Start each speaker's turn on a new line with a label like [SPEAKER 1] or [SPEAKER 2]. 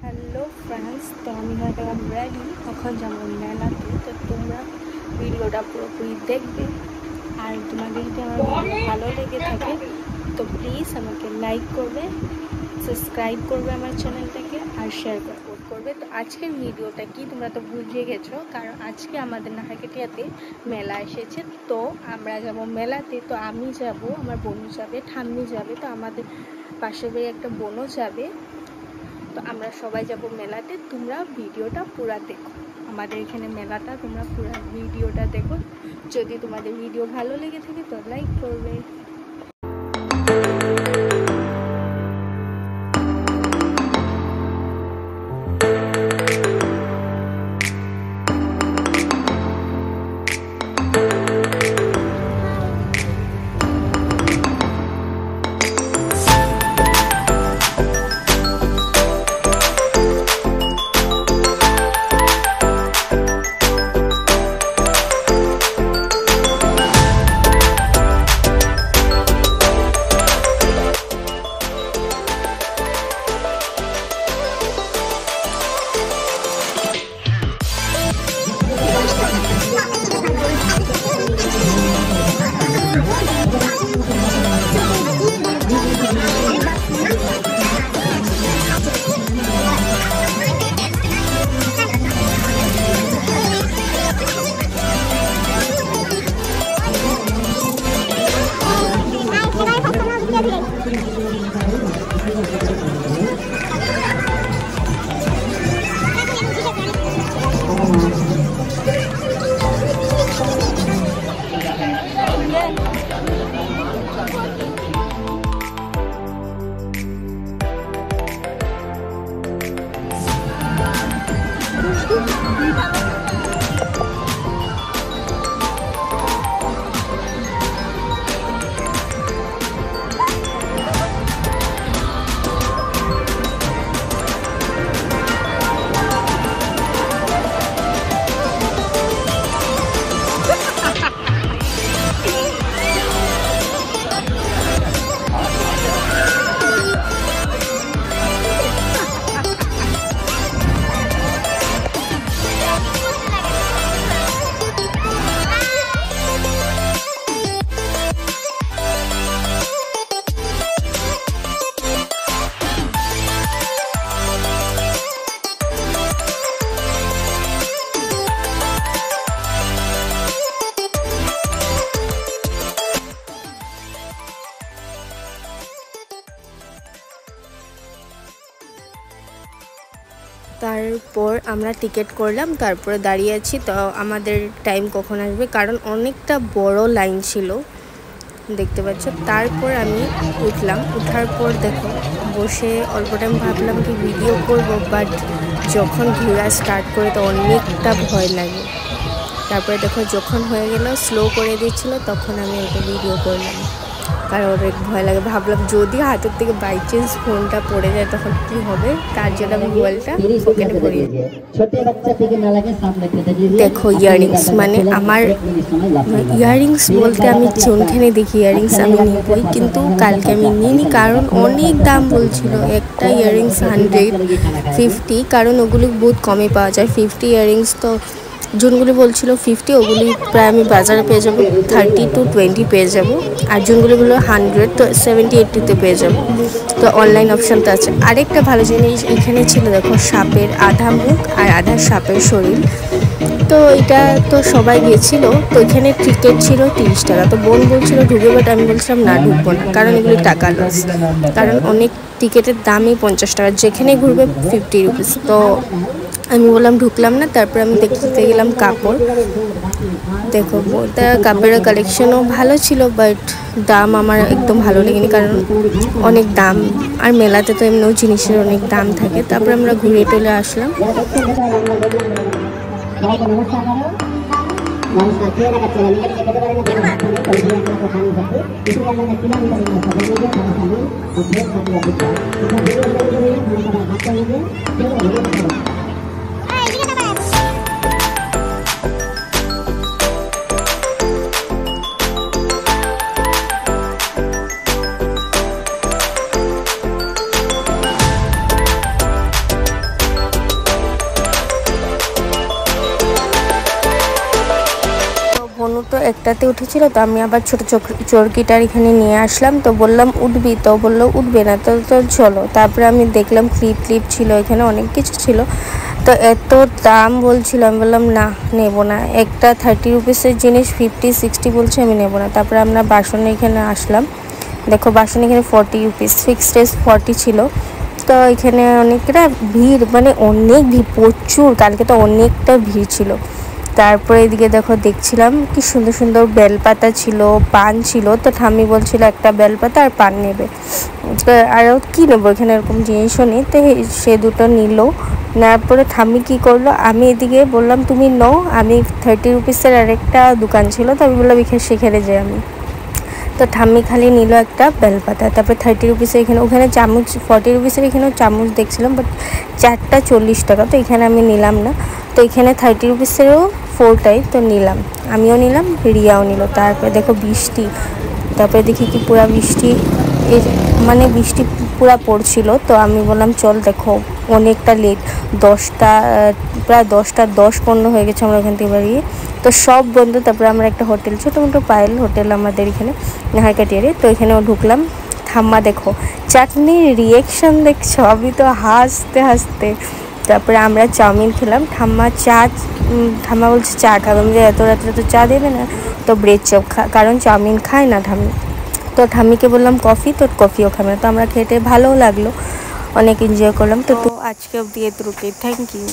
[SPEAKER 1] Hello friends, তো আমি হয়ে গেলাম রেডি। এখন যাবো মেলাতে। তো তোমরা ভিডিওটা পুরোপুরি দেখবে। আর তোমাদের যদি আমার ভিডিও ভালো লেগে থাকে তো প্লিজ আমাকে লাইক করবে, সাবস্ক্রাইব করবে আমার চ্যানেলটাকে, আর শেয়ার করবে। তো আজকের ভিডিওটা কি তোমরা তো বুঝে গেছো, কারণ আজকে আমাদের নাহারকাটিয়াতে মেলা এসেছে। তো আমরা যাব মেলাতে। তো আমি যাব, আমার বোনও যাবে, ঠাম্মি যাবে, তো আমাদের পাশের বাড়ি একটা বোনও যাবে। তো আমরা সবাই যাব মেলাতে। তোমরা ভিডিওটা পুরো দেখো, আমাদের এখানে মেলাটা তোমরা পুরো ভিডিওটা দেখো। যদি তোমাদের ভিডিও ভালো লেগে থাকে তো লাইক করবে। তারপর আমরা টিকিট করলাম, তারপরে দাঁড়িয়ে আছি। তো আমাদের টাইম কখন আসবে, কারণ অনেকটা বড় লাইন ছিল দেখতে পাচ্ছ। তারপর আমি উঠলাম, উঠার পর দেখো বসে অল্প টাইম ভাবলাম কি ভিডিও করব, বাট যখন ঘোরা স্টার্ট করে তো অনেকটা ভয় লাগে। তারপরে দেখো যখন হয়ে গেল স্লো করে দিচ্ছিল, তখন আমি ওটা ভিডিও করলাম, কারণ অনেক ভয় লাগে। ভাবলাম যদি হাতের থেকে বাই চান্স ফোনটা পড়ে যায় তখন কি হবে, তার জন্য আমি মোবাইলটা পকেটে ভরিয়ে। দেখো ইয়াররিংস, মানে আমার ইয়াররিংস বলতে আমি চোনখানে দেখি ইয়াররিংস আমি নিবই, কিন্তু কালকে আমি নিইনি কারণ অনেক দাম বলছিল। একটা ইয়াররিংস 150, কারণ ওগুলো বহুত কমে পাওয়া যায়। 50 ইয়াররিংস তো যোনগুলি বলছিল 50, ওগুলি প্রায় আমি বাজারে পেয়ে যাবো 30 to 20 পেয়ে যাবো। আর যোনগুলি বললো 100 তো 70-80 পেয়ে যাবো। তো অনলাইন অপশান তো আছে। আরেকটা ভালো জিনিস এখানে ছিল, দেখো সাপের আধা মুখ আর আধা সাপের শরীর। তো এটা তো সবাই গিয়েছিল। তো এখানে টিকিট ছিল 30 টাকা। তো বোন বলছিল ঢুকবে, বাট আমি বলছিলাম না, ঢুকবো না, কারণ এগুলি টাকা লস। কারণ অনেক টিকিটের দামই 50 টাকা, যেখানে ঘুরবে 50 রুপিস। তো আমি বললাম ঢুকলাম না। তারপর আমি দেখতে গেলাম কাপড়। দেখো ওটা কাপড়ের কালেকশনও ভালো ছিল, বাট দাম আমার একদম ভালো লাগেনি, কারণ অনেক দাম। আর মেলাতে তো এমনিও জিনিসের অনেক দাম থাকে। তারপর আমরা ঘুরে টুরে আসলাম। একটাতে উঠেছিল, তো আমি আবার ছোটো চরকিটার এখানে নিয়ে আসলাম। তো বললাম উঠবি, তো বললো উঠবে না, তো চলো। তারপরে আমি দেখলাম ক্লিপ ছিল, এখানে অনেক কিছু ছিল। তো এত দাম বলছিল, আমি বললাম না, নেবো না। একটা 30 রুপিসের জিনিস 50-60 বলছে, আমি নেবো না। তারপরে আমরা বাসন এখানে আসলাম। দেখো বাসন এখানে 40 রুপিস, ফিক্সড রেট 40 ছিল। তো এখানে অনেকটা ভিড়, মানে অনেক ভিড়, প্রচুর। কালকে তো অনেকটা ভিড় ছিল। তারপরে এদিকে দেখো দেখছিলাম কি সুন্দর সুন্দর বেলপাতা ছিল, পান ছিল। তো ঠাম্মি বলছিল একটা বেলপাতা আর পান নেবে। আরও কী নেবো, এখানে এরকম জিনিসও নেই। তো সে দুটো নিল। নেওয়ার পরে ঠাম্মি কী করলো, আমি এদিকে বললাম তুমি নাও, আমি 30 রুপিসের আরেকটা দোকান ছিল, তো আমি বললাম সেখানে যাই আমি। তো ঠাম্মি খালি নিল একটা বেলপাতা। তারপরে 30 রুপিসের এখানে, ওখানে চামচ 40 রুপিসের এখানেও চামচ দেখছিলাম, বাট 4টা 40 টাকা। তো এখানে আমি নিলাম না। তো এখানে 30 রুপিসেরও 4টাই তো নিলাম, আমিও নিলাম, রিয়াও নিল। তারপরে দেখো বৃষ্টি, তারপরে দেখি কি পুরা বৃষ্টি, মানে বৃষ্টি পুরা পড়ছিল। তো আমি বললাম চল, দেখো অনেকটা লেট, 10টা প্রায় 10টা 10-15 হয়ে গেছে আমরা ওখান থেকে বেরিয়ে। তো সব বন্ধু, তারপরে আমরা একটা হোটেল, ছোটো মোটো পায়েল হোটেল আমাদের এখানে নাহারকাটিয়ারে, তো এখানেও ঢুকলাম। ঠাম্মা দেখো চাটনির রিয়েকশন দেখছো, আমি তো হাসতে হাসতে। তারপরে আমরা চাউমিন খেলাম। ঠাম্মা বলছে চা খাবে, আমি এত রাত্রে তো চা দেবে না, তো ব্রেড চপ কারণ চাউমিন খায় না ঠাম্মি। তো ঠাম্মিকে বললাম কফি, তো কফিও খাবে না। তো আমরা খেতে ভালোও লাগলো, অনেক এনজয় করলাম। তো আজকে অবধি এতটুকুই, থ্যাংক ইউ।